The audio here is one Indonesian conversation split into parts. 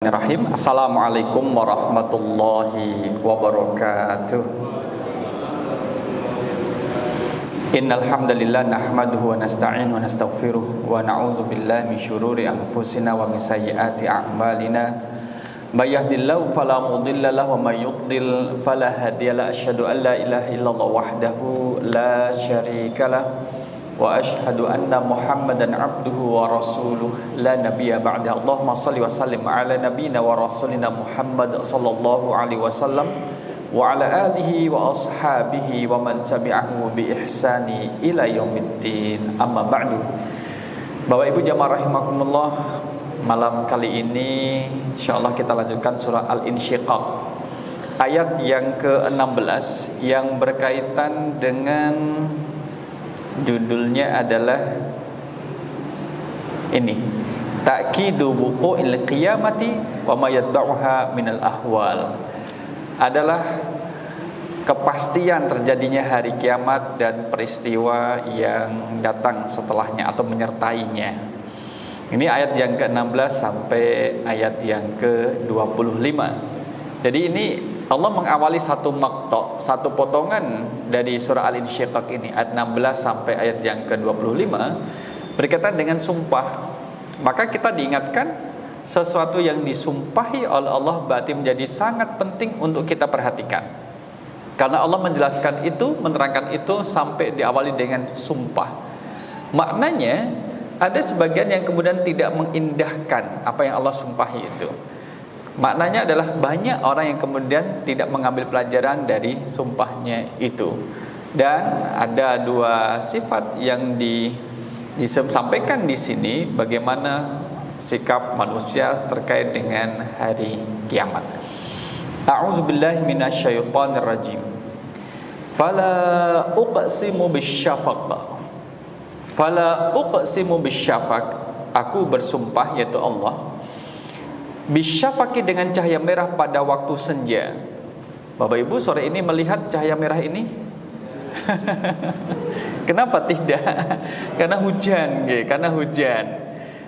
Bismillahirrahmanirrahim. Assalamualaikum warahmatullahi wabarakatuh. Innal hamdalillah nahmaduhu wa nasta'inuhu wa nastaghfiruh wa na'udzu billahi min syururi anfusina wa min sayyiati a'malina. May yahdihillahu fala mudilla lahu wa may yudlil fala hadiyalah. Asyhadu an la ilaha illallah wahdahu la syarika lah wa asyhadu anna Muhammadan abduhu wa rasuluh la nabiyya ba'da. Allahumma shalli wa sallim ala nabiyyina wa rasulina Muhammad sallallahu alaihi wasallam wa ala alihi wa ashabihi wa man tabi'ahu bi ihsani ila yaumiddin. Amma ba'du. Bapak Ibu jamaah rahimakumullah, malam kali ini insyaallah kita lanjutkan surah Al-Insyiqaq, ayat yang ke-16 yang berkaitan dengan judulnya adalah ini, ta'kidu wuqu'il qiyamati wa ma yatba'uha minal ahwal. Adalah kepastian terjadinya hari kiamat dan peristiwa yang datang setelahnya atau menyertainya. Ini ayat yang ke-16 sampai ayat yang ke-25. Jadi ini Allah mengawali satu maqta', satu potongan dari surah Al-Insyiqaq ini, ayat 16 sampai ayat yang ke-25 berkaitan dengan sumpah. Maka kita diingatkan sesuatu yang disumpahi oleh Allah berarti menjadi sangat penting untuk kita perhatikan. Karena Allah menjelaskan itu, menerangkan itu sampai diawali dengan sumpah. Maknanya ada sebagian yang kemudian tidak mengindahkan apa yang Allah sumpahi itu. Maknanya adalah banyak orang yang kemudian tidak mengambil pelajaran dari sumpahnya itu. Dan ada dua sifat yang disampaikan di sini, bagaimana sikap manusia terkait dengan hari kiamat. A'udzubillahi minasyaitonirrajim. Fala uqsimu bisyafaq. Fala uqsimu bisyafaq. Aku bersumpah, yaitu Allah, bisyafaqi, dengan cahaya merah pada waktu senja. Bapak Ibu sore ini melihat cahaya merah ini? Kenapa tidak? Karena hujan, karena hujan.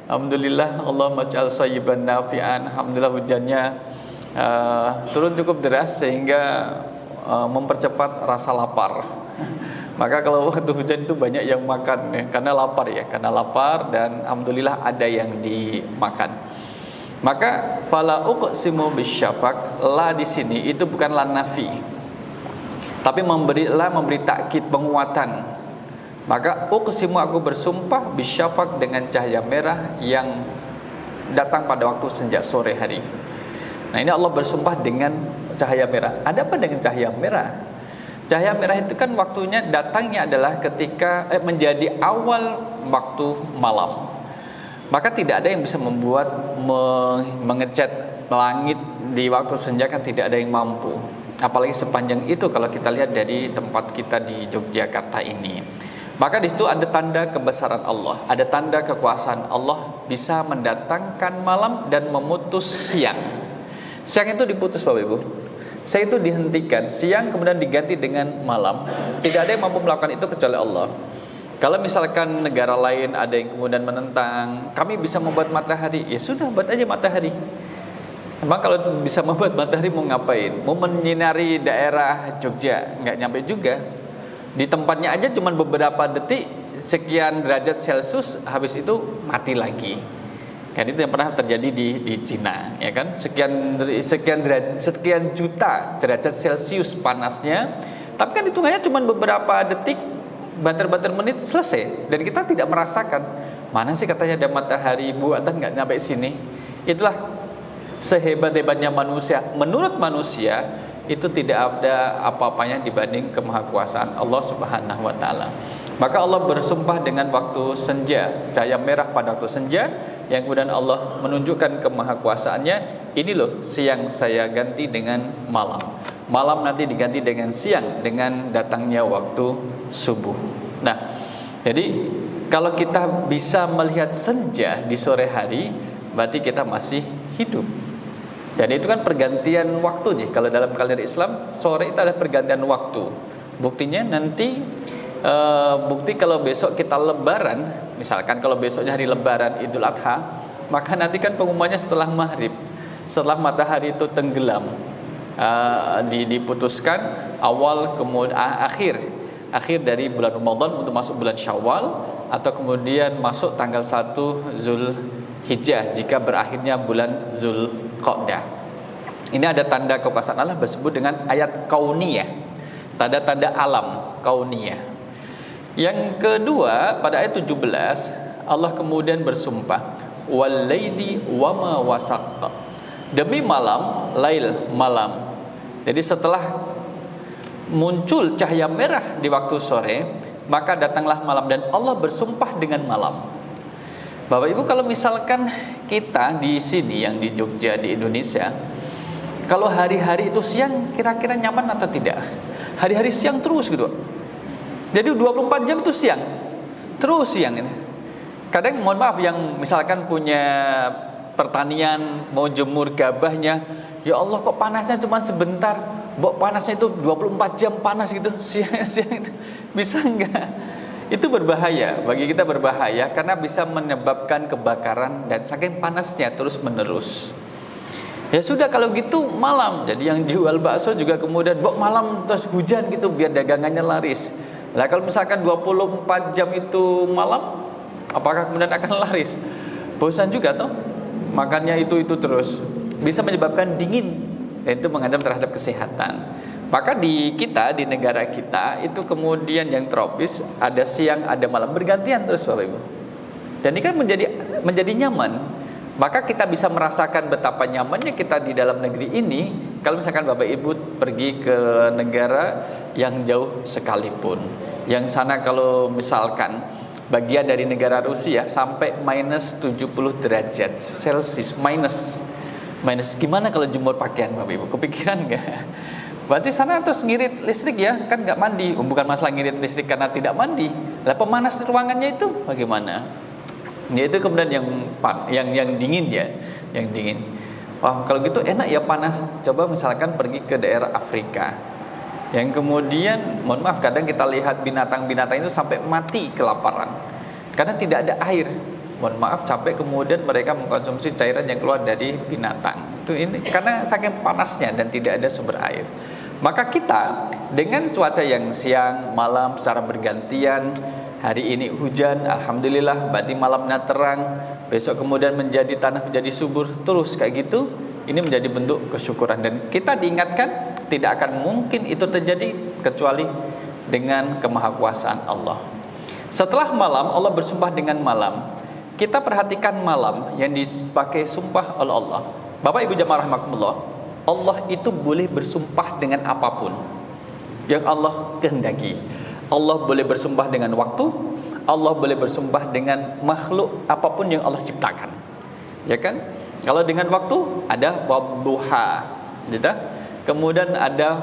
Alhamdulillah, Allahumma ij'al shayyiban nafi'an. Alhamdulillah hujannya turun cukup deras sehingga mempercepat rasa lapar. Maka kalau waktu hujan itu banyak yang makan karena lapar karena lapar, dan alhamdulillah ada yang dimakan. Maka fala uqsimu bisyafaq, la di sini itu bukan la nafi, tapi memberi takkid, penguatan. Maka uqsimu, aku bersumpah, bisyafaq, dengan cahaya merah yang datang pada waktu senja sore hari. Nah, ini Allah bersumpah dengan cahaya merah. Ada apa dengan cahaya merah? Cahaya merah itu kan waktunya datangnya adalah ketika menjadi awal waktu malam. Maka tidak ada yang bisa membuat mengecat langit di waktu senja, kan tidak ada yang mampu. Apalagi sepanjang itu kalau kita lihat dari tempat kita di Yogyakarta ini. Maka di situ ada tanda kebesaran Allah, ada tanda kekuasaan Allah bisa mendatangkan malam dan memutus siang. Siang itu diputus Bapak Ibu. Siang itu dihentikan, siang kemudian diganti dengan malam. Tidak ada yang mampu melakukan itu kecuali Allah. Kalau misalkan negara lain ada yang kemudian menentang, kami bisa membuat matahari, ya sudah, buat aja matahari. Emang kalau bisa membuat matahari mau ngapain? Mau menyinari daerah Jogja, nggak nyampe juga. Di tempatnya aja cuma beberapa detik, sekian derajat Celcius, habis itu mati lagi. Kan itu yang pernah terjadi di Cina, ya kan? Sekian juta derajat Celcius panasnya, tapi kan hitungannya cuma beberapa detik, banter-banter menit selesai, dan kita tidak merasakan. Mana sih katanya ada matahari, buatan nggak nyampe sini. Itulah sehebat-hebatnya manusia. Menurut manusia itu tidak ada apa-apanya dibanding kemahakuasaan Allah Subhanahu wa taala. Maka Allah bersumpah dengan waktu senja, cahaya merah pada waktu senja, yang kemudian Allah menunjukkan kemahakuasaannya. Ini loh, siang saya ganti dengan malam, malam nanti diganti dengan siang dengan datangnya waktu subuh. Nah, jadi kalau kita bisa melihat senja di sore hari, berarti kita masih hidup. Dan itu kan pergantian waktu nih. Kalau dalam kalender Islam, sore itu adalah pergantian waktu. Buktinya nanti bukti kalau besok kita lebaran, misalkan kalau besoknya hari lebaran Idul Adha, maka nanti kan pengumumannya setelah maghrib. setelah matahari itu tenggelam, diputuskan awal kemudian akhir dari bulan Ramadan untuk masuk bulan Syawal, atau kemudian masuk tanggal 1 Zulhijjah jika berakhirnya bulan Zulqa'dah. Ini ada tanda kekuasaan Allah disebut dengan ayat kauniyah, tanda-tanda alam kauniyah. Yang kedua, pada ayat 17 Allah kemudian bersumpah, wal laili wama wasaq, demi malam, lail malam. Jadi setelah muncul cahaya merah di waktu sore, maka datanglah malam, dan Allah bersumpah dengan malam. Bapak Ibu, kalau misalkan kita di sini yang di Jogja, di Indonesia, kalau hari-hari itu siang, kira-kira nyaman atau tidak? Hari-hari siang terus gitu. Jadi 24 jam itu siang, terus siang ini. Kadang mohon maaf yang misalkan punya pertanian, mau jemur gabahnya, ya Allah kok panasnya cuma sebentar, panasnya itu 24 jam panas gitu, siang itu bisa enggak? Itu berbahaya, bagi kita berbahaya karena bisa menyebabkan kebakaran dan saking panasnya terus menerus. Ya sudah kalau gitu malam. Jadi yang jual bakso juga kemudian malam terus hujan gitu biar dagangannya laris. Lah kalau misalkan 24 jam itu malam, apakah kemudian akan laris? Bosan juga toh. Makannya itu terus. Bisa menyebabkan dingin dan itu mengancam terhadap kesehatan. Maka di negara kita itu kemudian yang tropis ada siang ada malam bergantian terus Bapak Ibu. Dan ini kan menjadi nyaman. Maka kita bisa merasakan betapa nyamannya kita di dalam negeri ini kalau misalkan Bapak Ibu pergi ke negara yang jauh sekalipun. Yang sana kalau misalkan bagian dari negara Rusia sampai minus 70 derajat Celcius, minus. Gimana kalau jemur pakaian Bapak Ibu? Kepikiran nggak? Berarti sana terus ngirit listrik ya, kan nggak mandi. Bukan masalah ngirit listrik karena tidak mandi. Lah pemanas ruangannya itu bagaimana? Ya itu kemudian yang dingin ya, yang dingin. Wah kalau gitu enak ya panas. Coba misalkan pergi ke daerah Afrika, yang kemudian mohon maaf kadang kita lihat binatang-binatang itu sampai mati kelaparan karena tidak ada air. Mohon maaf capek kemudian mereka mengkonsumsi cairan yang keluar dari binatang. Itu ini karena saking panasnya dan tidak ada sumber air. Maka kita dengan cuaca yang siang malam secara bergantian, hari ini hujan, alhamdulillah, berarti malamnya terang, besok kemudian menjadi tanah menjadi subur, terus kayak gitu, ini menjadi bentuk kesyukuran. Dan kita diingatkan tidak akan mungkin itu terjadi kecuali dengan kemahakuasaan Allah. Setelah malam, Allah bersumpah dengan malam. Kita perhatikan malam yang dipakai sumpah oleh Allah. Bapak Ibu jamaah rahimakumullah, Allah itu boleh bersumpah dengan apapun yang Allah kehendaki. Allah boleh bersumpah dengan waktu, Allah boleh bersumpah dengan makhluk apapun yang Allah ciptakan. Ya kan? Kalau dengan waktu ada wadduha, gitu. Kemudian ada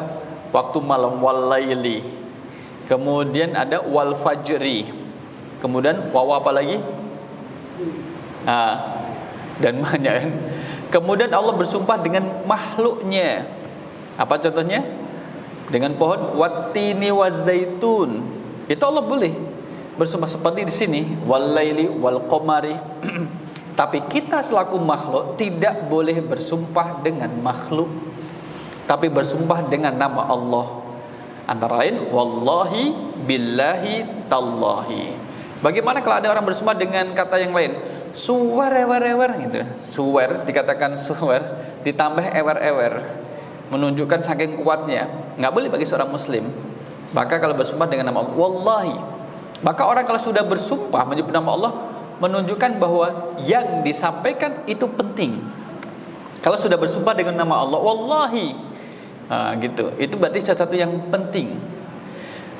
waktu malam wal laili. Kemudian ada wal fajri. Kemudian waw apa lagi? Dan banyak kan. Kemudian Allah bersumpah dengan makhluknya. Apa contohnya? Dengan pohon wattini wazaitun. Itu Allah boleh bersumpah seperti di sini wal laili wal qamari. Tapi kita selaku makhluk tidak boleh bersumpah dengan makhluk, tapi bersumpah dengan nama Allah. Antara lain wallahi billahi tallahi. Bagaimana kalau ada orang bersumpah dengan kata yang lain? Suwer ewer gitu. Suwer dikatakan suwer ditambah ewer menunjukkan saking kuatnya. Enggak boleh bagi seorang muslim. Maka kalau bersumpah dengan nama Allah, wallahi. Maka orang kalau sudah bersumpah menyebut nama Allah menunjukkan bahwa yang disampaikan itu penting. Kalau sudah bersumpah dengan nama Allah, wallahi, gitu. Itu berarti sesuatu yang penting.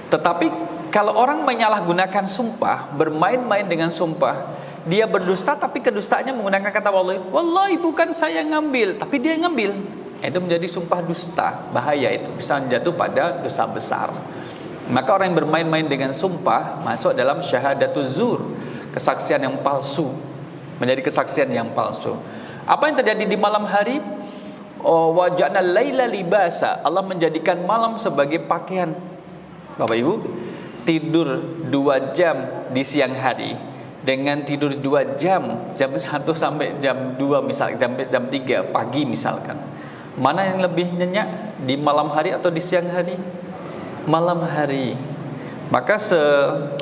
Tetapi kalau orang menyalahgunakan sumpah, bermain-main dengan sumpah, dia berdusta tapi kedustaannya menggunakan kata wallahi. Wallahi bukan saya ngambil, tapi dia ngambil. Itu menjadi sumpah dusta, bahaya itu, bisa jatuh pada dosa besar. Maka orang yang bermain-main dengan sumpah masuk dalam syahadatuz zur, kesaksian yang palsu, menjadi kesaksian yang palsu. Apa yang terjadi di malam hari? Waja'na laila libasa. Allah menjadikan malam sebagai pakaian. Bapak Ibu, tidur 2 jam di siang hari dengan tidur 2 jam, jam 1 sampai jam 2 misalkan, sampai jam 3 pagi misalkan. Mana yang lebih nyenyak, di malam hari atau di siang hari? Malam hari. Maka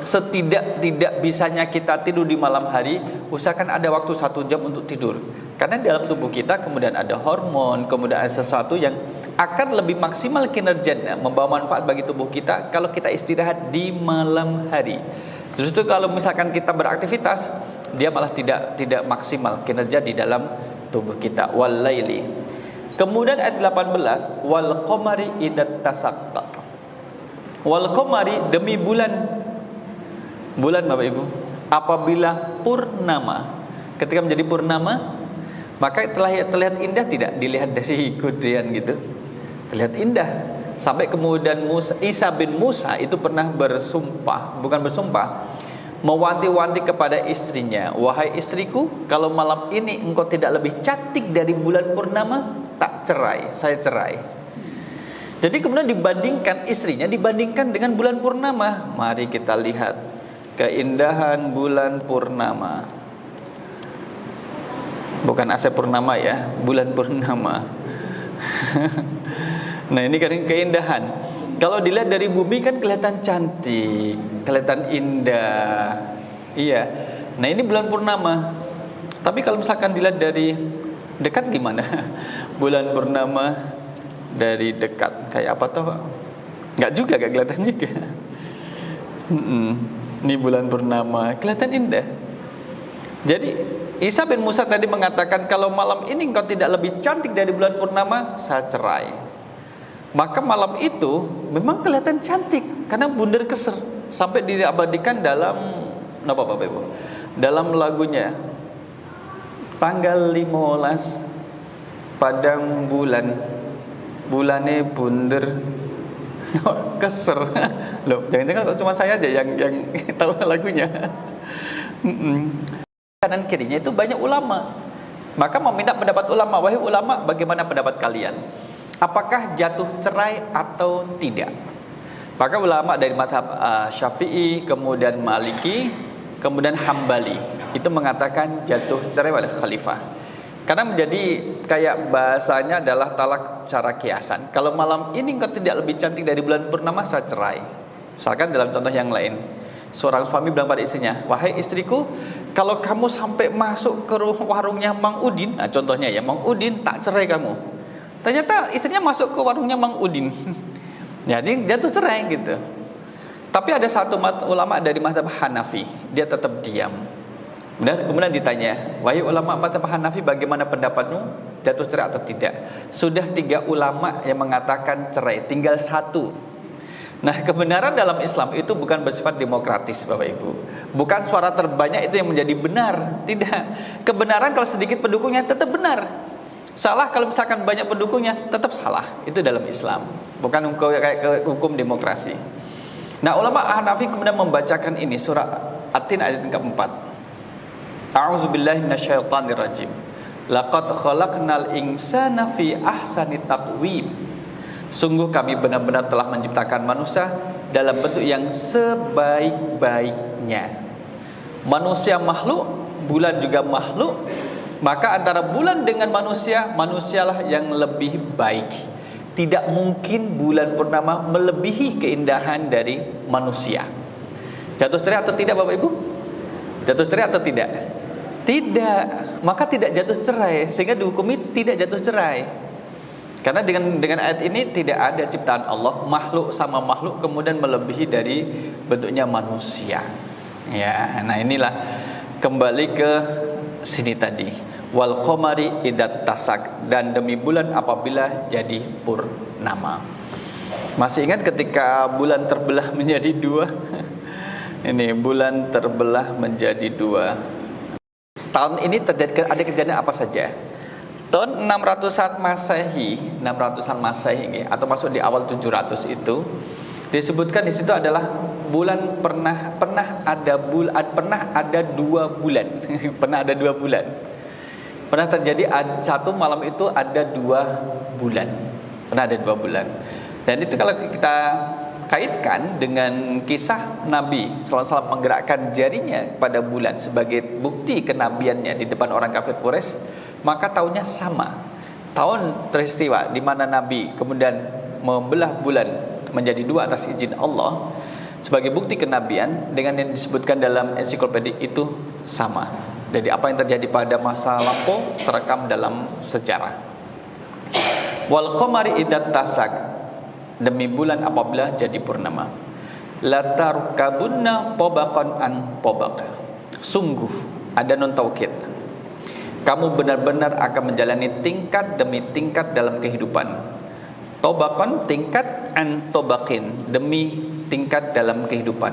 setidak bisanya kita tidur di malam hari, usahakan ada waktu 1 jam untuk tidur. Karena dalam tubuh kita kemudian ada hormon, kemudian ada sesuatu yang akan lebih maksimal kinerjanya, membawa manfaat bagi tubuh kita kalau kita istirahat di malam hari. Justru kalau misalkan kita beraktivitas, dia malah tidak maksimal kinerja di dalam tubuh kita. Wal laili. Kemudian ayat 18, wal qamari idza tasaqqar. Wal qamari, demi bulan. Bulan Bapak Ibu, apabila purnama. Ketika menjadi purnama, maka terlihat indah tidak? Dilihat dari kudian gitu, terlihat indah. Sampai kemudian Isa bin Musa itu pernah mewanti-wanti kepada istrinya, wahai istriku, kalau malam ini engkau tidak lebih cantik dari bulan purnama, tak cerai, saya cerai. Jadi kemudian dibandingkan dengan bulan purnama. Mari kita lihat keindahan bulan purnama. Bukan Asep Purnama ya, bulan purnama. Nah ini kan keindahan. Kalau dilihat dari bumi kan kelihatan cantik, kelihatan indah. Iya. Nah ini bulan purnama. Tapi kalau misalkan dilihat dari dekat gimana? Bulan purnama dari dekat kayak apa toh? Enggak juga, enggak kelihatan juga. Ini bulan purnama kelihatan indah. Jadi Isa bin Musa tadi mengatakan, kalau malam ini engkau tidak lebih cantik dari bulan purnama, saya cerai. Maka malam itu memang kelihatan cantik karena bundar keser, sampai diabadikan dalam apa Bapak Ibu? Dalam lagunya, tanggal 15 padang bulan, bulane bunder keser. Loh, jangan-jangan cuma saya aja yang tahu lagunya. Kanan kirinya itu banyak ulama. Maka meminta pendapat ulama, wahai ulama, bagaimana pendapat kalian? Apakah jatuh cerai atau tidak? Maka ulama dari mazhab Syafi'i, kemudian Maliki, kemudian Hambali itu mengatakan jatuh cerai oleh khalifah. Karena menjadi kayak bahasanya adalah talak cara kiasan. Kalau malam ini engkau tidak lebih cantik dari bulan purnama, saya cerai. Misalkan dalam contoh yang lain, seorang suami bilang pada istrinya, wahai istriku, kalau kamu sampai masuk ke warungnya Mang Udin, nah contohnya ya, Mang Udin, tak cerai kamu. Ternyata istrinya masuk ke warungnya Mang Udin. Jadi jatuh cerai gitu. Tapi ada satu ulama dari mazhab Hanafi, dia tetap diam. Dan kemudian ditanya, wahai ulama mazhab Hanafi, bagaimana pendapatmu? Jatuh cerai atau tidak? Sudah 3 ulama yang mengatakan cerai, tinggal 1. Nah, kebenaran dalam Islam itu bukan bersifat demokratis Bapak Ibu. Bukan suara terbanyak itu yang menjadi benar. Tidak. Kebenaran kalau sedikit pendukungnya tetap benar. Salah kalau misalkan banyak pendukungnya tetap salah. Itu dalam Islam. Bukan kayak hukum demokrasi. Nah, ulama Hanafi kemudian membacakan ini surah At-Tin ayat keempat. A'udzubillahi minasyaitonirrajim. Laqad khalaqnal insana fi ahsani taqwim. Sungguh kami benar-benar telah menciptakan manusia dalam bentuk yang sebaik-baiknya. Manusia makhluk, bulan juga makhluk. Maka antara bulan dengan manusia, manusialah yang lebih baik. Tidak mungkin bulan purnama melebihi keindahan dari manusia. Jatuh cerai atau tidak Bapak Ibu? Jatuh cerai atau tidak? Tidak. Maka tidak jatuh cerai, sehingga dihukumi tidak jatuh cerai. Karena dengan ayat ini tidak ada ciptaan Allah, makhluk sama makhluk kemudian melebihi dari bentuknya manusia. Ya, nah inilah kembali ke sini tadi. Wal qamari idza tasak, dan demi bulan apabila jadi purnama. Masih ingat ketika bulan terbelah menjadi 2? Ini bulan terbelah menjadi 2. Tahun ini terjadi ada kejadian apa saja? Tahun 600-an Masehi atau masuk di awal 700 itu disebutkan di situ adalah bulan pernah ada 2 bulan. Pernah ada 2 bulan. Pernah terjadi satu malam itu ada 2 bulan. Pernah ada 2 bulan. Dan itu kalau kita kaitkan dengan kisah Nabi SAW menggerakkan jarinya pada bulan sebagai bukti kenabiannya di depan orang kafir Quraisy, maka tahunnya sama. Tahun peristiwa di mana Nabi kemudian membelah bulan menjadi dua atas izin Allah sebagai bukti kenabian dengan yang disebutkan dalam ensiklopedia itu sama. Jadi apa yang terjadi pada masa lampau terekam dalam sejarah. Wal qamari idza tasak, demi bulan apabila jadi purnama. La tarkabunna tabaqan an tabaq. Sungguh ada nun taukid. Kamu benar-benar akan menjalani tingkat demi tingkat dalam kehidupan. Tabaqan tingkat an tabaqin, demi tingkat dalam kehidupan.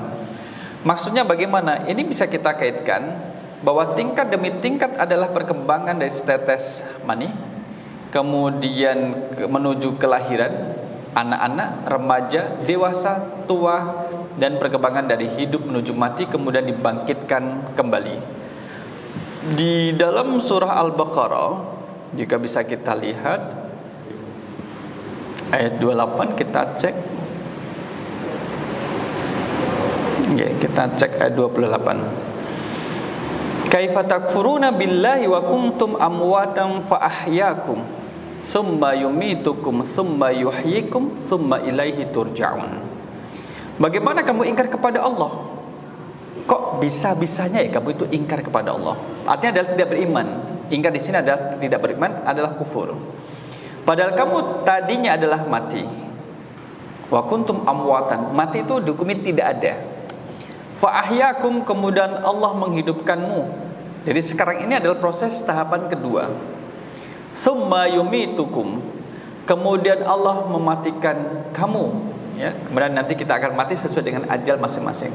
Maksudnya bagaimana? Ini bisa kita kaitkan bahwa tingkat demi tingkat adalah perkembangan dari setetes mani, kemudian menuju kelahiran, anak-anak, remaja, dewasa, tua, dan perkembangan dari hidup menuju mati, kemudian dibangkitkan kembali. Di dalam surah Al-Baqarah, jika bisa kita lihat ayat 28, kita cek. Ya, kita cek ayat 28. Kaifa takfuruna billahi wa kuntum amwatan fa ahyaakum thumma yumitukum thumma yuhyikum thumma ilaihi turja'un. Bagaimana kamu ingkar kepada Allah? Kok bisa-bisanya ya kamu itu ingkar kepada Allah? Artinya adalah tidak beriman. Ingkar di sini adalah tidak beriman, adalah kufur. Padahal kamu tadinya adalah mati. Wa kuntum amwatan. Mati itu dihukumi tidak ada. Fa ahyaakum, kemudian Allah menghidupkanmu. Jadi sekarang ini adalah proses tahapan kedua. Tsumma yumitukum, kemudian Allah mematikan kamu, ya. Kemudian nanti kita akan mati sesuai dengan ajal masing-masing.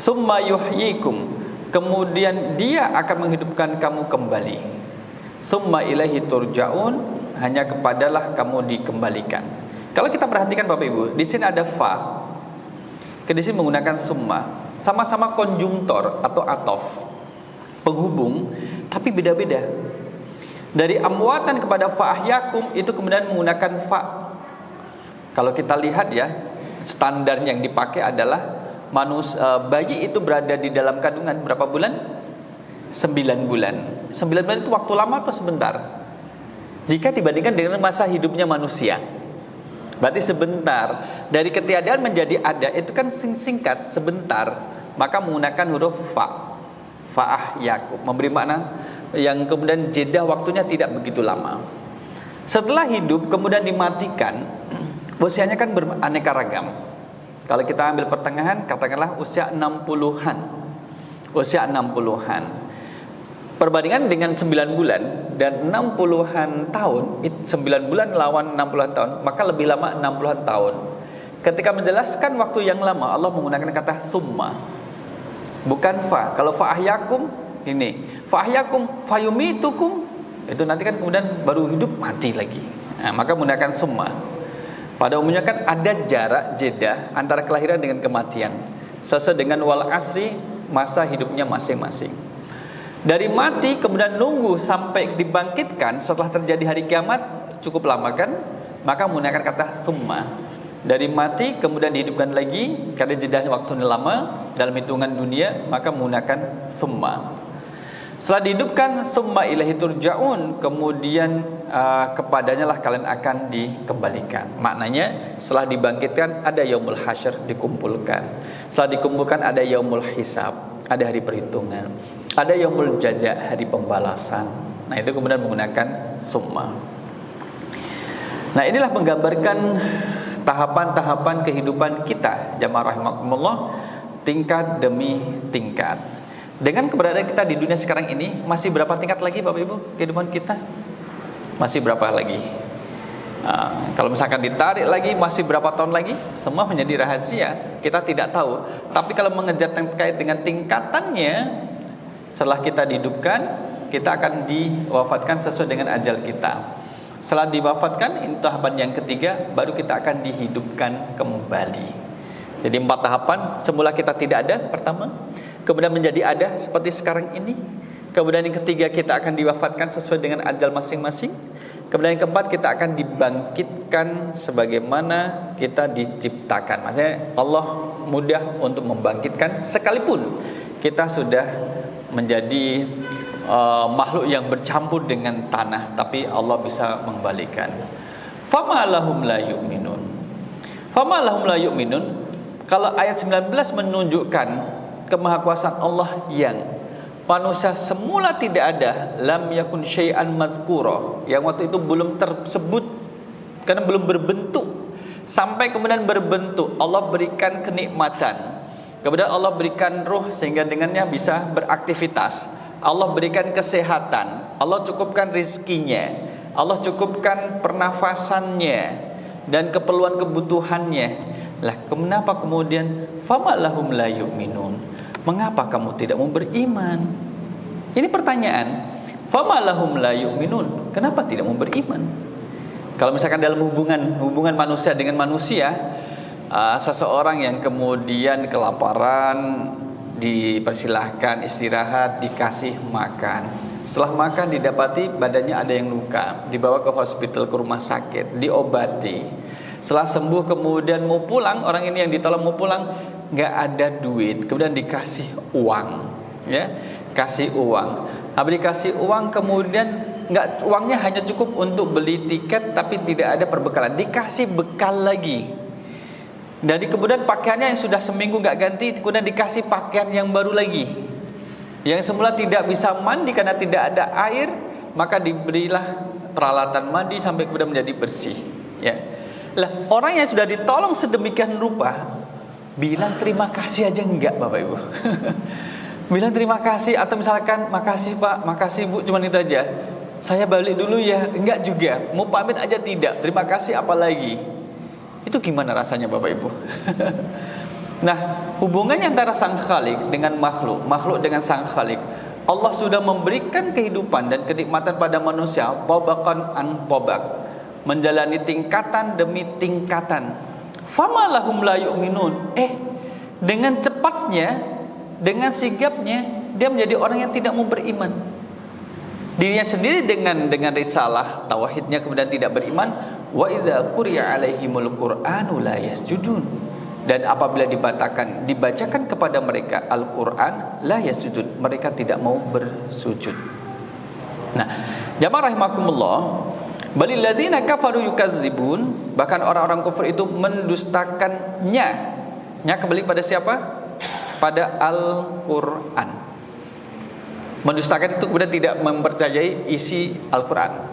Tsumma yuhyikum, kemudian Dia akan menghidupkan kamu kembali. Tsumma ilaihi turja'un, hanya kepadalah kamu dikembalikan. Kalau kita perhatikan Bapak Ibu, di sini ada fa. Di sini menggunakan summa. Sama-sama konjungtor atau atof, penghubung, tapi beda-beda. Dari amwatan kepada fa'ahyakum itu kemudian menggunakan fa. Kalau kita lihat ya, standar yang dipakai adalah bayi itu berada di dalam kandungan berapa bulan? 9 bulan. 9 bulan itu waktu lama atau sebentar? Jika dibandingkan dengan masa hidupnya manusia, berarti sebentar. Dari ketiadaan menjadi ada itu kan singkat, sebentar. Maka menggunakan huruf fa. Fa'ahyakum, memberi makna yang kemudian jeda waktunya tidak begitu lama. Setelah hidup kemudian dimatikan, usianya kan beraneka ragam. Kalau kita ambil pertengahan, katakanlah usia 60-an. Usia 60-an. Perbandingan dengan 9 bulan dan 60-an tahun, 9 bulan lawan 60-an tahun, maka lebih lama 60-an tahun. Ketika menjelaskan waktu yang lama, Allah menggunakan kata summa, bukan fa. Kalau fa'ahyakum ini, fa'ahyakum fayumitukum, itu nanti kan kemudian baru hidup mati lagi. Nah, maka menggunakan summa. Pada umumnya kan ada jarak jeda antara kelahiran dengan kematian, sesuai dengan wal asri, masa hidupnya masing-masing. Dari mati kemudian nunggu sampai dibangkitkan setelah terjadi hari kiamat cukup lama kan? Maka menggunakan kata summa. Dari mati kemudian dihidupkan lagi karena jedanya waktunya lama dalam hitungan dunia, maka menggunakan summa. Setelah dihidupkan, summa ilaihi turja'un, kemudian kepadanya lah kalian akan dikembalikan. Maknanya setelah dibangkitkan ada yaumul hasyr, dikumpulkan. Setelah dikumpulkan ada yaumul hisab, ada hari perhitungan. Ada yaumul jaza, hari pembalasan. Nah, itu kemudian menggunakan summa. Nah, inilah menggambarkan tahapan-tahapan kehidupan kita, jamaah rahimakumullah, tingkat demi tingkat. Dengan keberadaan kita di dunia sekarang ini, masih berapa tingkat lagi Bapak Ibu kehidupan kita? Masih berapa lagi? Kalau misalkan ditarik lagi, masih berapa tahun lagi? Semua menjadi rahasia, kita tidak tahu. Tapi kalau mengejar terkait dengan tingkatannya, setelah kita dihidupkan, kita akan diwafatkan sesuai dengan ajal kita. Setelah diwafatkan, ini tahapan yang ketiga, baru kita akan dihidupkan kembali. Jadi 4 tahapan. Semula kita tidak ada, pertama. Kemudian menjadi ada seperti sekarang ini. Kemudian yang ketiga, kita akan diwafatkan sesuai dengan ajal masing-masing. Kemudian yang keempat, kita akan dibangkitkan sebagaimana kita diciptakan. Maksudnya Allah mudah untuk membangkitkan sekalipun kita sudah menjadi makhluk yang bercampur dengan tanah, tapi Allah bisa mengembalikan. Fama lahum la yu'minun. Fama lahum la yu'minun. Kalau ayat 19 menunjukkan kemahakuasaan Allah yang manusia semula tidak ada, lam yakun syai'an madhkura, yang waktu itu belum tersebut karena belum berbentuk, sampai kemudian berbentuk. Allah berikan kenikmatan, kemudian Allah berikan ruh sehingga dengannya bisa beraktivitas. Allah berikan kesehatan, Allah cukupkan rizkinya, Allah cukupkan pernafasannya dan keperluan kebutuhannya. Lah, kenapa kemudian fama lahum la yu'minun? Mengapa kamu tidak mau beriman? Ini pertanyaan. Fama lahum la yu'minun? Kenapa tidak mau beriman? Kalau misalkan dalam hubungan manusia dengan manusia, seseorang yang kemudian kelaparan dipersilahkan istirahat, dikasih makan. Setelah makan didapati badannya ada yang luka, dibawa ke hospital, ke rumah sakit, diobati. Setelah sembuh kemudian mau pulang, orang ini yang ditolong mau pulang, nggak ada duit, kemudian dikasih uang, ya, kasih uang. Habis dikasih uang kemudian uangnya hanya cukup untuk beli tiket, tapi tidak ada perbekalan, dikasih bekal lagi. Dari kemudian pakaiannya yang sudah seminggu nggak ganti, kemudian dikasih pakaian yang baru lagi. Yang semula tidak bisa mandi karena tidak ada air, maka diberilah peralatan mandi sampai kemudian menjadi bersih. Ya, lah orang yang sudah ditolong sedemikian rupa, bilang terima kasih aja enggak, Bapak Ibu. Bilang terima kasih, atau misalkan makasih Pak, makasih Bu, cuman itu aja. Saya balik dulu ya, enggak juga. Mau pamit aja tidak. Terima kasih apalagi. Itu gimana rasanya Bapak Ibu? Nah, hubungannya antara sang Khalik dengan makhluk, makhluk dengan sang Khalik. Allah sudah memberikan kehidupan dan kenikmatan pada manusia, tabaqan an tabaq, menjalani tingkatan demi tingkatan. Fama lahum la yu'minun. Dengan cepatnya, dengan sigapnya, dia menjadi orang yang tidak mau beriman. Dirinya sendiri dengan risalah tauhidnya kemudian tidak beriman. Wa idza quri'a alaihimul qur'anu la yasjudun. Dan apabila dibacakan kepada mereka Al-Qur'an, la yasjudun, mereka tidak mau bersujud. Nah, jamaah rahimakumullah, balil ladzina kafaru yukadzibun, bahkan orang-orang kufur itu mendustakannya. Nya kembali pada siapa? Pada Al-Qur'an. Mendustakan itu kemudian tidak mempercayai isi Al-Qur'an.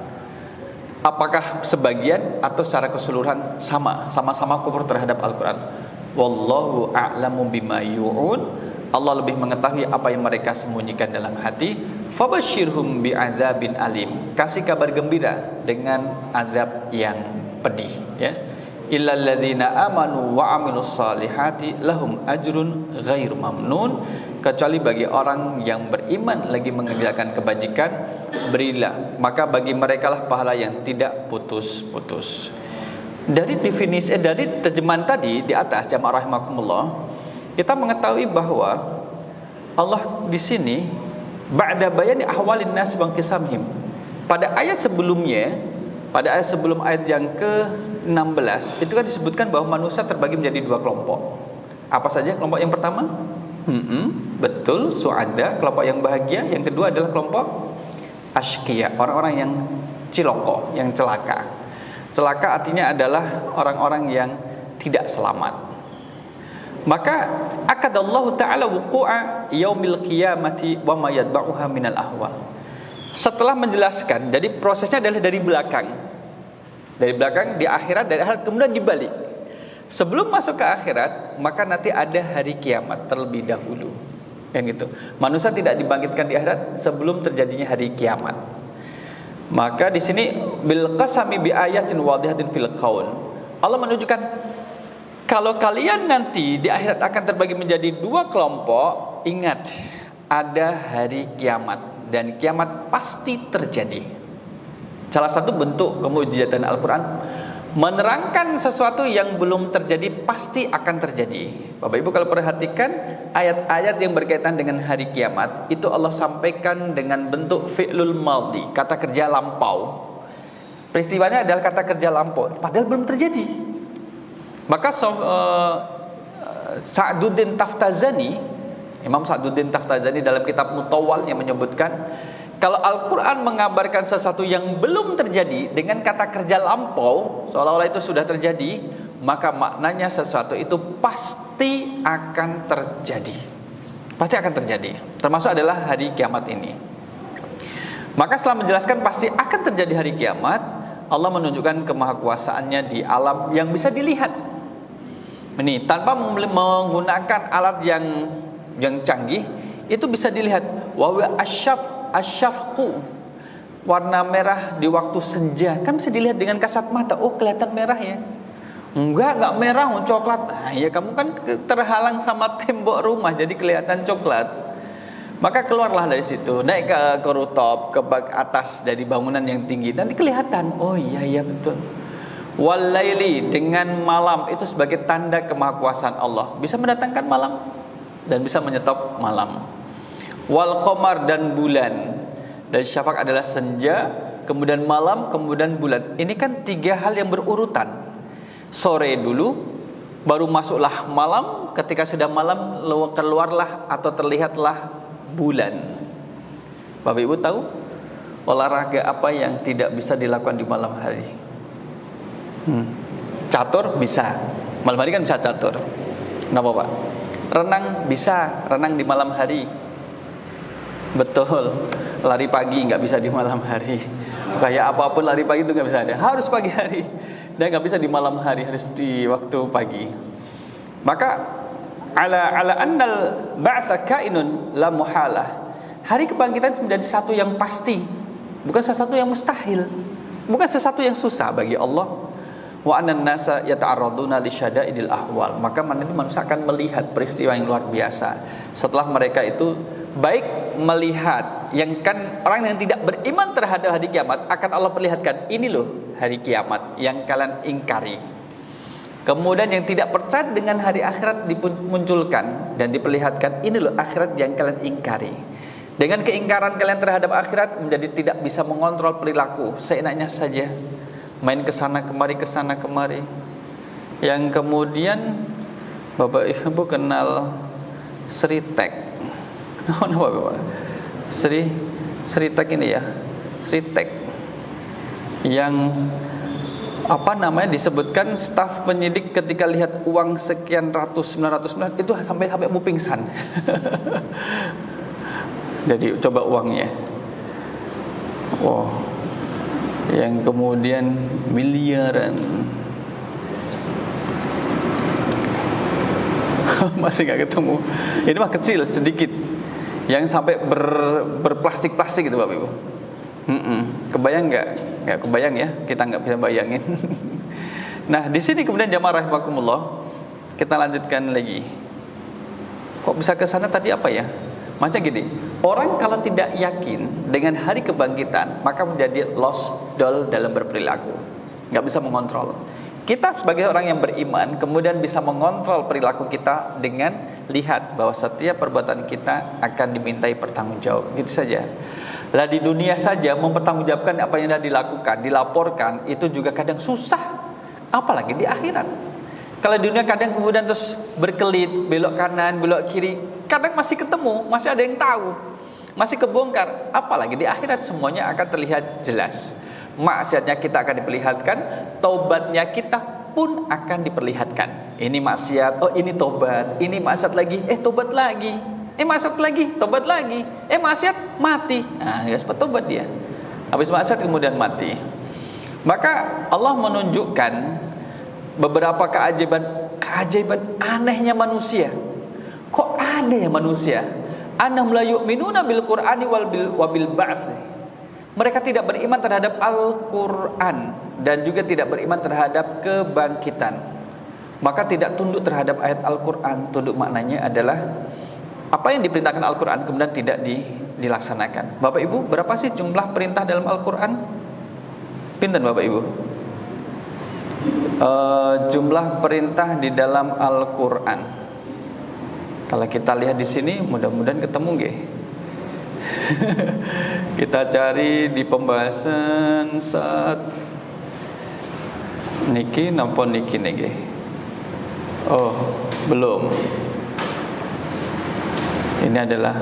Apakah sebagian atau secara keseluruhan sama-sama kufur terhadap Al-Qur'an? Wallahu a'lamu bima yu'un. Allah lebih mengetahui apa yang mereka sembunyikan dalam hati. Fabashirhum bi'adzabin alim. Kasih kabar gembira dengan azab yang pedih, ya. Illal ladzina amanu wa 'amilus salihati lahum ajrun ghairu mamnun. Kecuali bagi orang yang beriman lagi mengerjakan kebajikan, berilah, maka bagi merekalah pahala yang tidak putus-putus. Dari definisi dari terjemahan tadi di atas, jamaah rahimakumullah, kita mengetahui bahwa Allah di sini ba'da bayani ahwalin nas wa qisamhim. Pada ayat sebelumnya, pada ayat sebelum ayat yang ke-16, itu kan disebutkan bahwa manusia terbagi menjadi dua kelompok. Apa saja kelompok yang pertama? Betul, su'ada, kelompok yang bahagia. Yang kedua adalah kelompok ashqiya, orang-orang yang ciloko, yang celaka. Celaka artinya adalah orang-orang yang tidak selamat. Maka akadallahu ta'ala wuqu'a yaumil qiyamati wa ma yatba'uha minal ahwal. Setelah menjelaskan, jadi prosesnya adalah dari belakang. Dari belakang, di akhirat, dari akhirat kemudian dibalik. Sebelum masuk ke akhirat, maka nanti ada hari kiamat terlebih dahulu. Yang gitu. Manusia tidak dibangkitkan di akhirat sebelum terjadinya hari kiamat. Maka di sini bil qasami bi ayatin wadihatin fil qaul. Allah menunjukkan kalau kalian nanti di akhirat akan terbagi menjadi dua kelompok, ingat ada hari kiamat dan kiamat pasti terjadi. Salah satu bentuk kemujizatan Al-Qur'an menerangkan sesuatu yang belum terjadi pasti akan terjadi. Bapak Ibu kalau perhatikan ayat-ayat yang berkaitan dengan hari kiamat, itu Allah sampaikan dengan bentuk fi'lul madhi, kata kerja lampau. Peristiwanya adalah kata kerja lampau, padahal belum terjadi. Maka Sa'duddin Taftazani, Imam Sa'duddin Taftazani dalam kitab Mutawwalnya menyebutkan, kalau Al-Quran mengabarkan sesuatu yang belum terjadi dengan kata kerja lampau, seolah-olah itu sudah terjadi, maka maknanya sesuatu itu pasti akan terjadi. Pasti akan terjadi. Termasuk adalah hari kiamat ini. Maka setelah menjelaskan pasti akan terjadi hari kiamat, Allah menunjukkan kemahakuasaannya di alam yang bisa dilihat. Ini tanpa menggunakan alat yang canggih, itu bisa dilihat. Wa asyafqu, warna merah di waktu senja, kan bisa dilihat dengan kasat mata. Oh, kelihatan merah ya. Enggak merah, coklat. Nah, ya kamu kan terhalang sama tembok rumah, jadi kelihatan coklat. Maka keluarlah dari situ, naik ke rooftop, ke atas dari bangunan yang tinggi, nanti kelihatan. Oh iya betul. Walaili, dengan malam, itu sebagai tanda kemahakuasaan Allah, bisa mendatangkan malam dan bisa menyetop malam. Wal qamar, dan bulan. Dan syafaq adalah senja, kemudian malam, kemudian bulan. Ini kan 3 hal yang berurutan. Sore dulu, baru masuklah malam. Ketika sudah malam, keluarlah atau terlihatlah bulan. Bapak Ibu tahu olahraga apa yang tidak bisa dilakukan di malam hari? Catur bisa. Malam hari kan bisa catur. Kenapa Pak? Renang bisa, renang di malam hari. Betul. Lari pagi nggak bisa di malam hari. Kayak apapun lari pagi itu nggak bisa ada. Harus pagi hari. Dan nggak bisa di malam hari, harus di waktu pagi. Maka ala annal ba'tsa kainun la muhalah. Hari kebangkitan menjadi satu yang pasti, bukan sesuatu yang mustahil, bukan sesuatu yang susah bagi Allah. Wa annan nasa yata'arraduna li syada'idil ahwal. Maka nanti manusia akan melihat peristiwa yang luar biasa. Setelah mereka itu baik melihat, yang kan orang yang tidak beriman terhadap hari kiamat, akan Allah perlihatkan, ini loh hari kiamat yang kalian ingkari. Kemudian yang tidak percaya dengan hari akhirat dimunculkan dan diperlihatkan, ini loh akhirat yang kalian ingkari. Dengan keingkaran kalian terhadap akhirat, menjadi tidak bisa mengontrol perilaku, seenaknya saja, main kesana kemari. Yang kemudian Bapak Ibu kenal Sritek. Oh, Bapak. Sritek ini ya, Sritek yang disebutkan staf penyidik ketika lihat uang sekian ratus, 900 miliar itu sampai mau pingsan. Jadi coba uangnya. Wow. Yang kemudian miliaran. Masih nggak ketemu. Ini mah kecil sedikit. Yang sampai berplastik-plastik gitu Bapak Ibu. Kebayang nggak? Nggak kebayang ya, kita nggak bisa bayangin. Nah di sini kemudian jamaah rahimakumullah, kita lanjutkan lagi. Kok bisa ke sana tadi apa ya? Macam gini, orang kalau tidak yakin dengan hari kebangkitan, maka menjadi lost doll dalam berperilaku, nggak bisa mengontrol. Kita sebagai orang yang beriman kemudian bisa mengontrol perilaku kita dengan lihat bahwa setiap perbuatan kita akan dimintai pertanggungjawab. Gitu saja. Lah di dunia saja mempertanggungjawabkan apa yang sudah dilakukan, dilaporkan, itu juga kadang susah, apalagi di akhirat. Kalau di dunia kadang kemudian terus berkelit, belok kanan, belok kiri, kadang masih ketemu, masih ada yang tahu, masih kebongkar. Apalagi di akhirat semuanya akan terlihat jelas. Maksiatnya kita akan diperlihatkan, taubatnya kita pun akan diperlihatkan. Ini maksiat, oh ini tobat, ini maksiat lagi, tobat lagi. Maksiat lagi, tobat lagi. Maksiat, mati. Nah, ya sempat tobat dia. Habis maksiat kemudian mati. Maka Allah menunjukkan beberapa keajaiban anehnya manusia. Kok aneh ya manusia? Annahum la yu'minuna bil Qur'ani wabil ba'ts. Mereka tidak beriman terhadap Al-Qur'an dan juga tidak beriman terhadap kebangkitan. Maka tidak tunduk terhadap ayat Al-Qur'an. Tunduk maknanya adalah apa yang diperintahkan Al-Quran kemudian tidak dilaksanakan. Bapak Ibu, berapa sih jumlah perintah dalam Al-Quran? Pinten Bapak Ibu? Jumlah perintah di dalam Al-Quran. Kalau kita lihat di sini, mudah-mudahan ketemu nggih. Kita cari di pembahasan Niki napa niki niki? Oh, belum. Ini adalah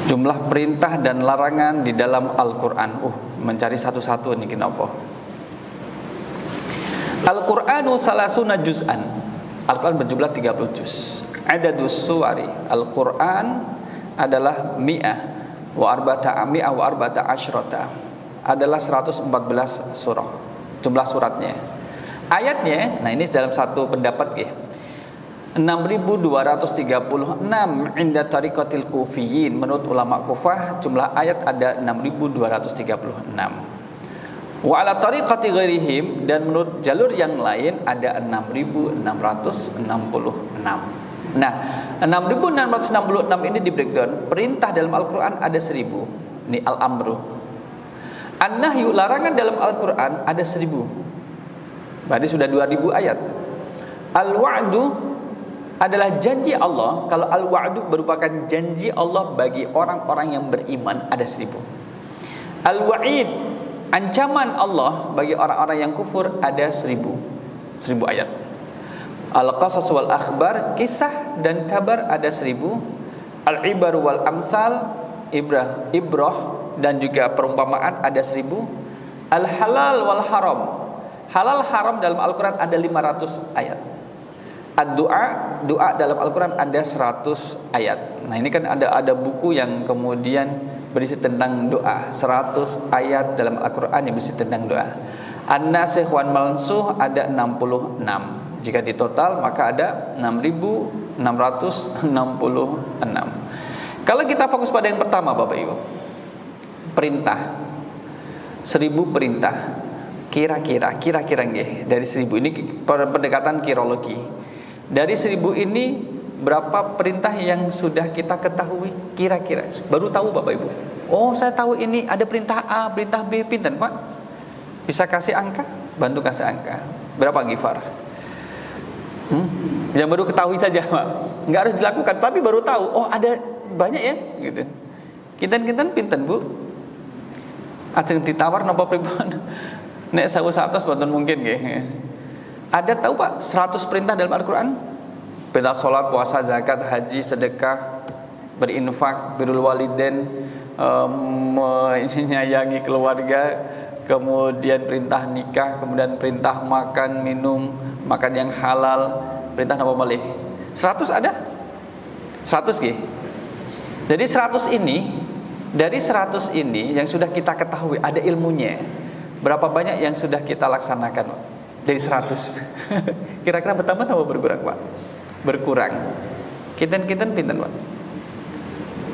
jumlah perintah dan larangan di dalam Al-Qur'an. Mencari satu-satu niki napa? Al-Qur'anu salasuna juz'an. Al-Qur'an berjumlah 30 juz. Adadus suwari Al-Qur'an adalah mi'ah wa arba'ata asyrata. Adalah 114 surah. Jumlah suratnya. Ayatnya, nah ini dalam satu pendapat ya. 6.236 inda tariqatil kufiyin. Menurut ulama Kufah jumlah ayat ada 6.236. Wa ala tariqati ghairihim, dan menurut jalur yang lain ada 6.666. Nah, 6.666 ini di breakdown. Perintah dalam Al-Qur'an ada 1.000. Ini al-amru. An-nahyu, larangan dalam Al-Qur'an ada 1.000. Berarti sudah 2.000 ayat. Al-wa'du adalah janji Allah. Kalau al-wa'du merupakan janji Allah bagi orang-orang yang beriman, ada 1.000. Al-wa'id, ancaman Allah bagi orang-orang yang kufur, ada 1.000 ayat. Al-qasas wal akhbar, kisah dan kabar, ada 1.000. Al-ibar wal amsal, ibrah dan juga perumpamaan, ada 1.000. Al-halal wal haram, halal haram dalam Al-Quran ada 500 ayat. Ad-du'a, doa dalam Al-Quran ada 100 ayat. Nah ini kan ada buku yang kemudian berisi tentang doa, 100 ayat dalam Al-Quran yang berisi tentang doa. An-nasikh wan mansuh ada 66. Jika ditotal maka ada 6.666. Kalau kita fokus pada yang pertama Bapak Ibu, perintah, 1.000 perintah. Kira-kira nggih, dari 1.000 ini pendekatan kirologi. Dari 1.000 ini berapa perintah yang sudah kita ketahui? Kira-kira baru tahu Bapak Ibu. Oh, saya tahu ini ada perintah A, perintah B, pinten Pak? Bisa kasih angka? Bantu kasih angka. Berapa Gifar? Yang baru ketahui saja Pak. Enggak harus dilakukan, tapi baru tahu. Oh, ada banyak ya, gitu. Kinten-kinten pinten Bu? Ajeng ditawar napa pripun? Nek 100 boten mungkin nggih. Ada tahu Pak 100 perintah dalam Al-Qur'an? Perintah salat, puasa, zakat, haji, sedekah, berinfak, birrul walidain, menyayangi keluarga, kemudian perintah nikah, kemudian perintah makan, minum, makan yang halal, perintah apa malih? 100 ada? 100 nggih. Jadi 100 ini, dari 100 ini yang sudah kita ketahui ada ilmunya. Berapa banyak yang sudah kita laksanakan dari 100? Kira-kira bertambah atau berkurang Pak? Berkurang. Kinten-kinten pinten Pak?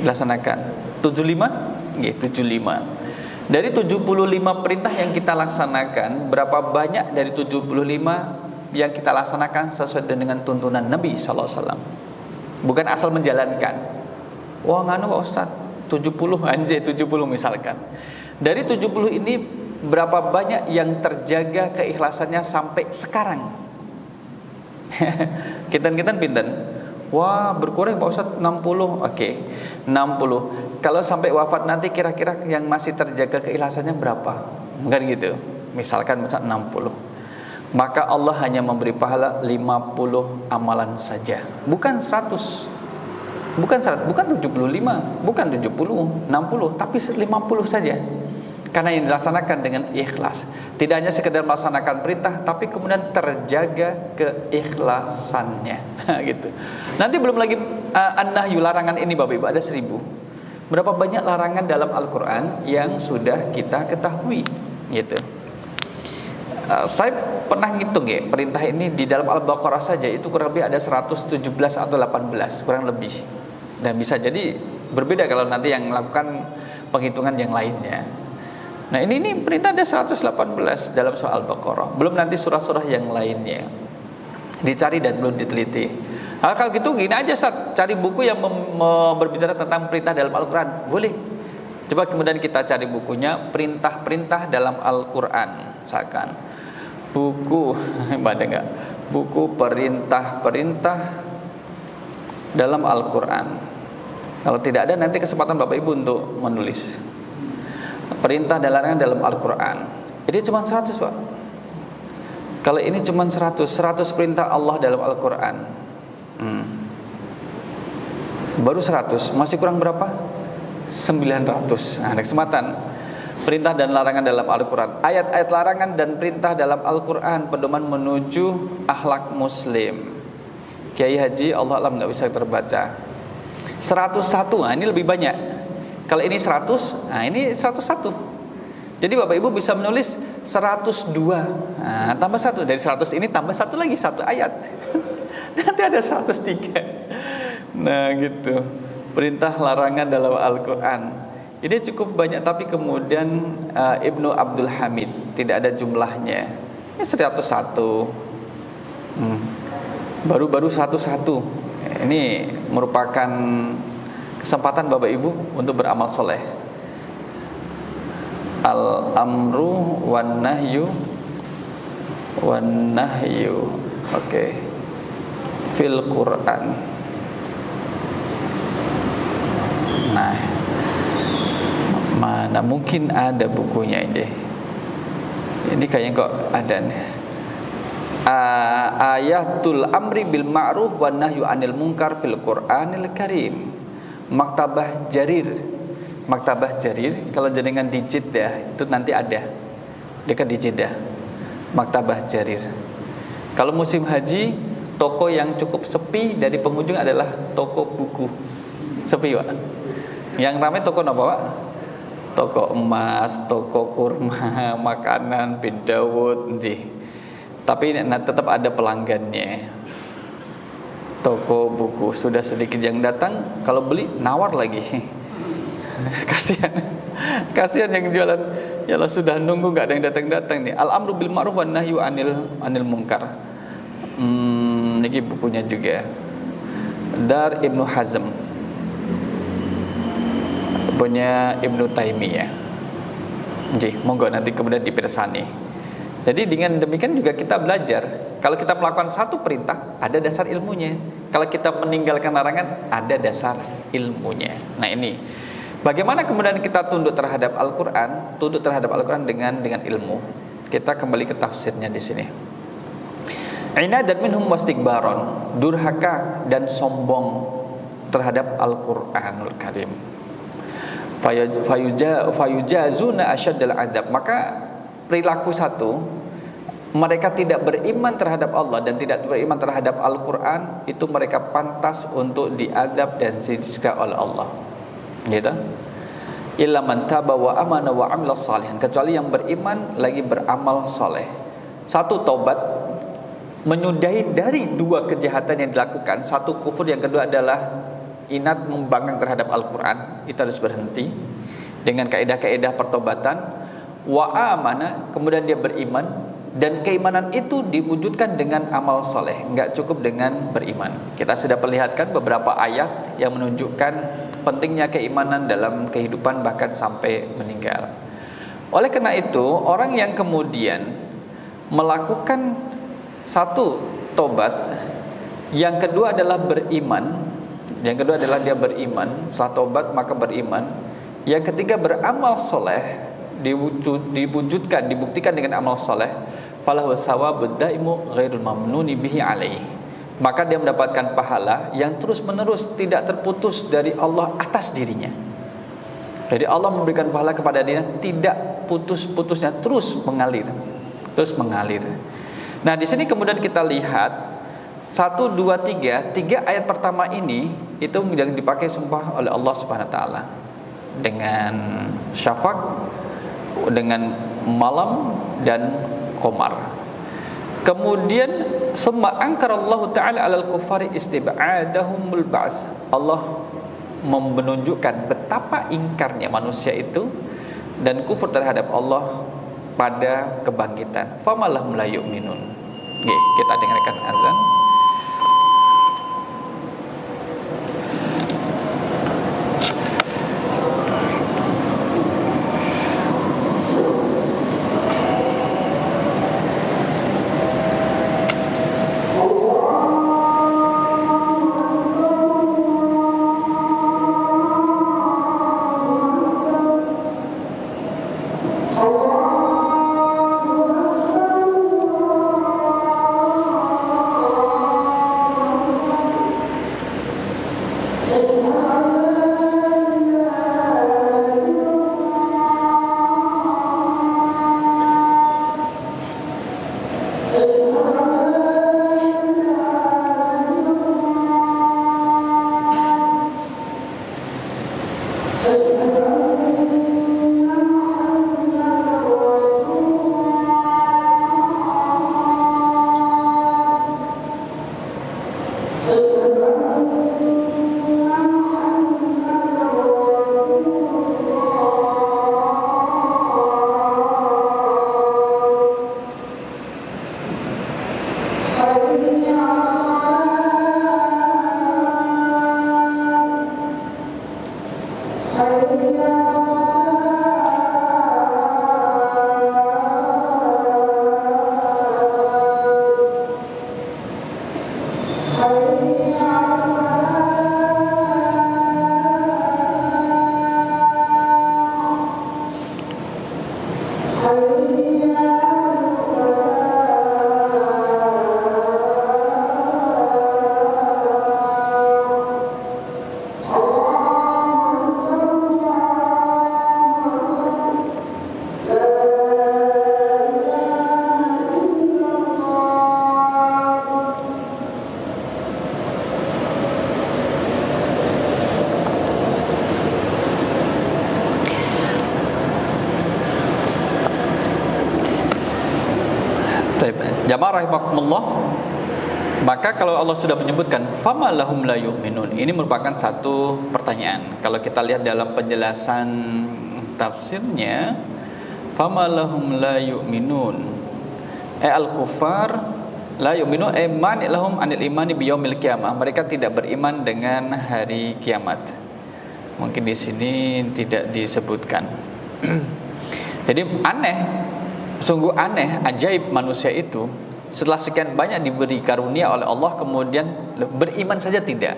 Dilaksanakan 75? Nggih, 75. Dari 75 perintah yang kita laksanakan, berapa banyak dari 75 yang kita laksanakan sesuai dengan tuntunan Nabi sallallahu alaihi wasallam? Bukan asal menjalankan. Wah, nganu Pak Ustaz, 70 anjay 70 misalkan. Dari 70 ini berapa banyak yang terjaga keikhlasannya sampai sekarang? Kinten-kinten pinten? Wah, berkurang Pak Ustaz 60. Oke, 60. Kalau sampai wafat nanti kira-kira yang masih terjaga keikhlasannya berapa? Bukan gitu. Misalkan 60. Maka Allah hanya memberi pahala 50 amalan saja. Bukan 100. Bukan 100, bukan 75, bukan 70, 60, tapi 50 saja. Karena yang dilaksanakan dengan ikhlas. Tidak hanya sekedar melaksanakan perintah, tapi kemudian terjaga keikhlasannya. Gitu. Nanti belum lagi an-nahyu, larangan ini Bapak Ibu ada 1.000. Berapa banyak larangan dalam Al-Quran yang sudah kita ketahui? Gitu. Saya pernah ngitung ya, perintah ini di dalam Al-Baqarah saja itu kurang lebih ada 117 atau 18, kurang lebih. Dan bisa jadi berbeda kalau nanti yang melakukan penghitungan yang lainnya. Nah ini perintah ada 118 dalam surah Al-Baqarah. Belum nanti surah-surah yang lainnya. Dicari dan belum diteliti. Nah, kalau gitu gini aja Ustaz, cari buku yang berbicara tentang perintah dalam Al-Quran. Boleh. Coba kemudian kita cari bukunya, perintah-perintah dalam Al-Quran. Misalkan buku, ada enggak? Buku perintah-perintah dalam Al-Quran. Kalau tidak ada nanti kesempatan Bapak Ibu untuk menulis perintah dan larangan dalam Al-Quran. Ini cuma 100, Pak. Kalau ini cuma 100 perintah Allah dalam Al-Quran. Baru 100, masih kurang berapa? 900. Nah, ada kesempatan. Perintah dan larangan dalam Al-Quran, ayat-ayat larangan dan perintah dalam Al-Quran, pedoman menuju akhlak muslim. Kiai Haji, Allah alam nggak bisa terbaca. 101, nah ini lebih banyak. Kalau ini 100, nah ini 101. Jadi Bapak Ibu bisa menulis 102. Nah, tambah 1 dari 100 ini tambah 1 lagi, 1 ayat. Nanti ada 103. Nah gitu. Perintah larangan dalam Al-Quran. Ini cukup banyak, tapi kemudian Ibnu Abdul Hamid tidak ada jumlahnya. Ini 101. Baru-baru 101. Ini merupakan kesempatan Bapak Ibu untuk beramal soleh. Al-amru wan nahyu oke, fil Quran. Nah, mana mungkin ada bukunya ini. Ini kayaknya kok ada nih. Ayatul amri bil ma'ruf wan nahyu anil munkar fil Qur'anil Karim. Maktabah Jarir, kalau jenengan di Jeddah itu nanti ada, dekat di Jeddah, Maktabah Jarir. Kalau musim haji, toko yang cukup sepi dari pengunjung adalah toko buku. Sepi, Pak. Yang ramai toko apa, Pak? Toko emas, toko kurma, makanan, bin Dawud, nanti. Tapi tetap ada pelanggannya. Toko buku sudah sedikit yang datang, kalau beli nawar lagi. Kasihan yang jualan. Ya Allah, sudah nunggu nggak ada yang datang nih. Al-amru bil ma'ruf wan nahyu anil munkar. Niki bukunya juga. Dar Ibnu Hazm, punya Ibnu Taimiyah. Nggih, monggo nanti kemudian dipirsani. Jadi dengan demikian juga kita belajar. Kalau kita melakukan satu perintah, ada dasar ilmunya. Kalau kita meninggalkan larangan, ada dasar ilmunya. Nah ini, bagaimana kemudian kita tunduk terhadap Al-Quran? Tunduk terhadap Al-Quran dengan ilmu. Kita kembali ke tafsirnya di sini. Inadan minhum wastikbaron, durhaka dan sombong terhadap Al-Quranul Karim. Fayujazuna asyaddal adab. Maka perilaku satu, mereka tidak beriman terhadap Allah dan tidak beriman terhadap Al-Quran, itu mereka pantas untuk diadab dan disiksa oleh Allah. Gitu. Illa man taba wa amana wa amila salihan, kecuali yang beriman lagi beramal soleh. Satu, taubat, menyudahi dari dua kejahatan yang dilakukan. Satu, kufur. Yang kedua adalah inat membangkang terhadap Al-Quran. Itu harus berhenti dengan kaidah-kaidah pertobatan. Wa amana, kemudian dia beriman, dan keimanan itu diwujudkan dengan amal soleh, enggak cukup dengan beriman. Kita sudah perlihatkan beberapa ayat yang menunjukkan pentingnya keimanan dalam kehidupan bahkan sampai meninggal. Oleh karena itu, orang yang kemudian melakukan satu, tobat, yang kedua adalah beriman, yang kedua adalah dia beriman, setelah tobat maka beriman, yang ketiga beramal soleh, diwujudkan, dibuktikan dengan amal soleh, falahu thawabud daimu ghairul mamnuni bihi alaihi, maka dia mendapatkan pahala yang terus menerus tidak terputus dari Allah atas dirinya. Jadi Allah memberikan pahala kepada dia tidak putus-putusnya, terus mengalir. Nah di sini kemudian kita lihat 1, 2, 3 ayat pertama ini itu yang dipakai sumpah oleh Allah Subhanahu wa taala dengan syafaq, dengan malam dan qamar. Kemudian summa angkarallahu ta'ala 'alal kufari istib'adahumul ba's. Allah menunjukkan betapa ingkarnya manusia itu dan kufur terhadap Allah pada kebangkitan. Famalahum la yu'minun. Nggih, kita dengarkan azan. Jamaah rahimakumullah, maka kalau Allah sudah menyebutkan fama lahum la yu'minun, ini merupakan satu pertanyaan. Kalau kita lihat dalam penjelasan tafsirnya, fama lahum la yu'minun al-kuffar la yu'minun mani lahum anil imani biyaumil qiyamah, mereka tidak beriman dengan hari kiamat. Mungkin di sini tidak disebutkan. Jadi aneh, sungguh aneh, ajaib manusia itu setelah sekian banyak diberi karunia oleh Allah kemudian beriman saja tidak.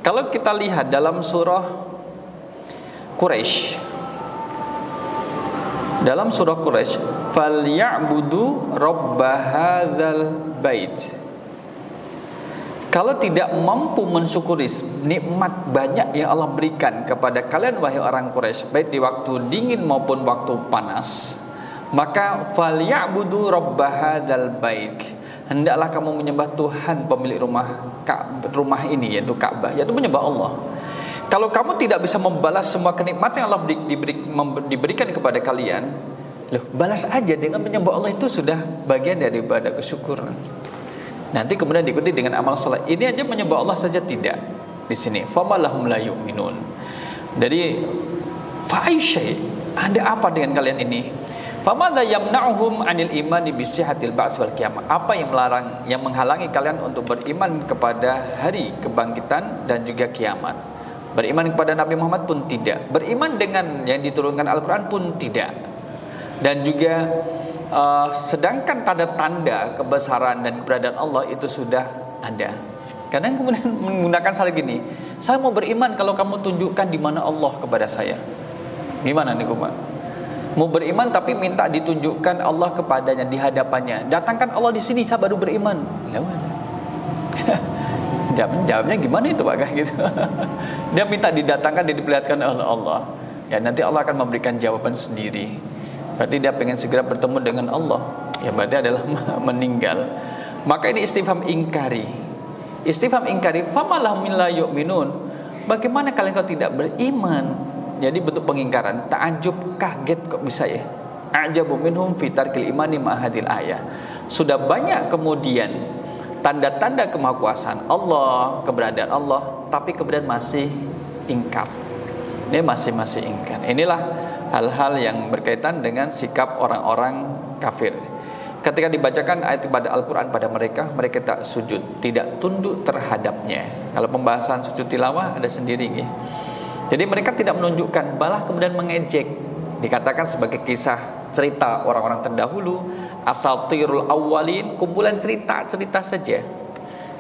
Kalau kita lihat dalam surah Quraisy, dalam surah Quraisy, falyabudu rabb hadzal bait. Kalau tidak mampu mensyukuri nikmat banyak yang Allah berikan kepada kalian wahai orang Quraisy, baik di waktu dingin maupun waktu panas, maka falyabudu rabb hadzal bait, hendaklah kamu menyembah Tuhan pemilik rumah ini, yaitu Ka'bah, yaitu menyembah Allah. Kalau kamu tidak bisa membalas semua kenikmatan yang Allah diberikan kepada kalian, balas aja dengan menyembah Allah, itu sudah bagian daripada kesyukuran. Nanti kemudian diikuti dengan amal saleh. Ini aja menyembah Allah saja tidak. Di sini famalahum la yu'minun. Jadi fa'isyai, ada apa dengan kalian ini? Famadza yamna'uhum 'anil imani bi sihhatil ba's wal qiyamah. Apa yang melarang, yang menghalangi kalian untuk beriman kepada hari kebangkitan dan juga kiamat? Beriman kepada Nabi Muhammad pun tidak. Beriman dengan yang diturunkan Al-Qur'an pun tidak. Dan juga sedangkan tanda-tanda kebesaran dan keberadaan Allah itu sudah ada. Kadang kemudian menggunakan salah gini, saya mau beriman kalau kamu tunjukkan di mana Allah kepada saya. Gimana nih Pak? Mau beriman tapi minta ditunjukkan Allah kepadanya di hadapannya. Datangkan Allah di sini saya baru beriman. Jawabnya gimana itu Pak? Gitu. Dia minta didatangkan dan diperlihatkan oleh Allah. Ya nanti Allah akan memberikan jawaban sendiri. Berarti dia pengen segera bertemu dengan Allah. Ya berarti adalah meninggal. Maka ini istifham ingkari. Istifham ingkari, famalahum la yu'minun. Bagaimana kalian kalau tidak beriman? Jadi bentuk pengingkaran, ta'ajub, kaget kok bisa ya. Ajabu minhum fi tarkil imani ma'hadil ayah. Sudah banyak kemudian tanda-tanda kemahakuasaan Allah, keberadaan Allah, tapi kemudian masih ingkar. Ini masih ingkar. Inilah hal-hal yang berkaitan dengan sikap orang-orang kafir. Ketika dibacakan ayat pada Al-Quran pada mereka, mereka tak sujud, tidak tunduk terhadapnya. Kalau pembahasan sujud tilawah ada sendiri ya. Jadi mereka tidak menunjukkan, malah kemudian mengejek. Dikatakan sebagai kisah cerita orang-orang terdahulu, asatirul awwalin, kumpulan cerita-cerita saja.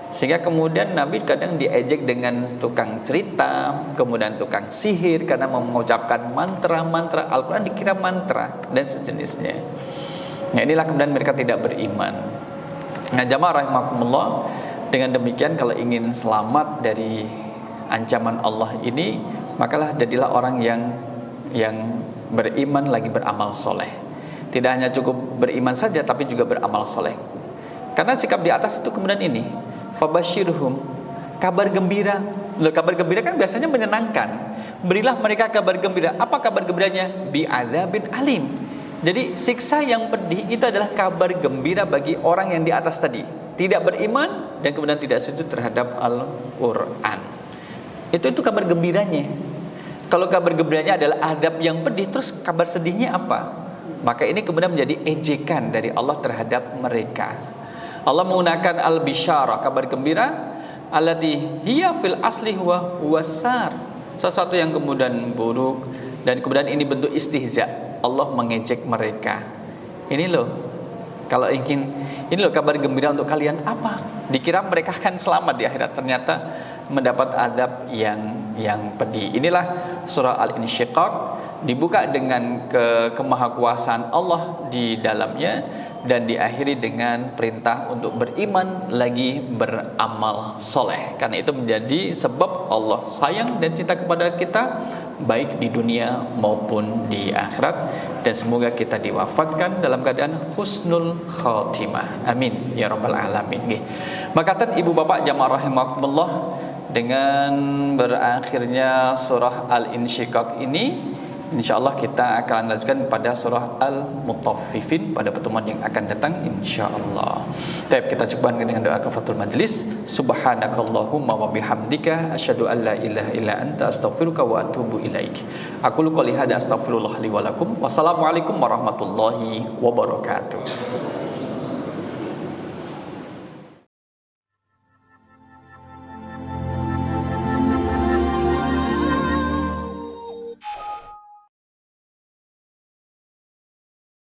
Sehingga kemudian Nabi kadang diejek dengan tukang cerita, kemudian tukang sihir karena mengucapkan mantra-mantra. Al-Quran dikira mantra dan sejenisnya. Nah inilah kemudian mereka tidak beriman. Nah jamaah rahimakumullah, dengan demikian kalau ingin selamat dari ancaman Allah ini, makalah jadilah orang yang beriman lagi beramal soleh. Tidak hanya cukup beriman saja, tapi juga beramal soleh. Karena sikap di atas itu kemudian ini, fabashirhum, kabar gembira. Loh, kabar gembira kan biasanya menyenangkan. Berilah mereka kabar gembira. Apa kabar gembiranya? Bi'adzabin alim. Jadi siksa yang pedih itu adalah kabar gembira bagi orang yang di atas tadi, tidak beriman dan kemudian tidak sujud terhadap Al-Quran. Itu kabar gembiranya. Kalau kabar gembiranya adalah adab yang pedih, terus kabar sedihnya apa? Maka ini kemudian menjadi ejekan dari Allah terhadap mereka. Allah menggunakan al-bisyarah, kabar gembira, allati hiya fil asli huwa wasar, sesuatu yang kemudian buruk, dan kemudian ini bentuk istihza. Allah mengejek mereka. Ini loh, kalau ingin, ini loh kabar gembira untuk kalian apa? Dikira mereka akan selamat di akhirat, ternyata mendapat azab yang pedih. Inilah surah Al-Insyiqaq, dibuka dengan kemahakuasaan Allah di dalamnya dan diakhiri dengan perintah untuk beriman lagi beramal soleh. Karena itu menjadi sebab Allah sayang dan cinta kepada kita baik di dunia maupun di akhirat, dan semoga kita diwafatkan dalam keadaan husnul khatimah. Amin ya rabbal alamin. Maka ibu bapak jamaah rahimakumullah, dengan berakhirnya surah Al-Insyiqaq ini insyaallah kita akan lanjutkan pada surah Al-Mutaffifin pada pertemuan yang akan datang insyaallah. Baik, kita cukupkan dengan doa kafaratul majlis. Subhanakallahumma wa bihamdika asyhadu an la ilaha illa anta astaghfiruka wa atubu ilaik. Aqulu qouli hadza astaghfirullah li wa lakum. Wassalamualaikum warahmatullahi wabarakatuh.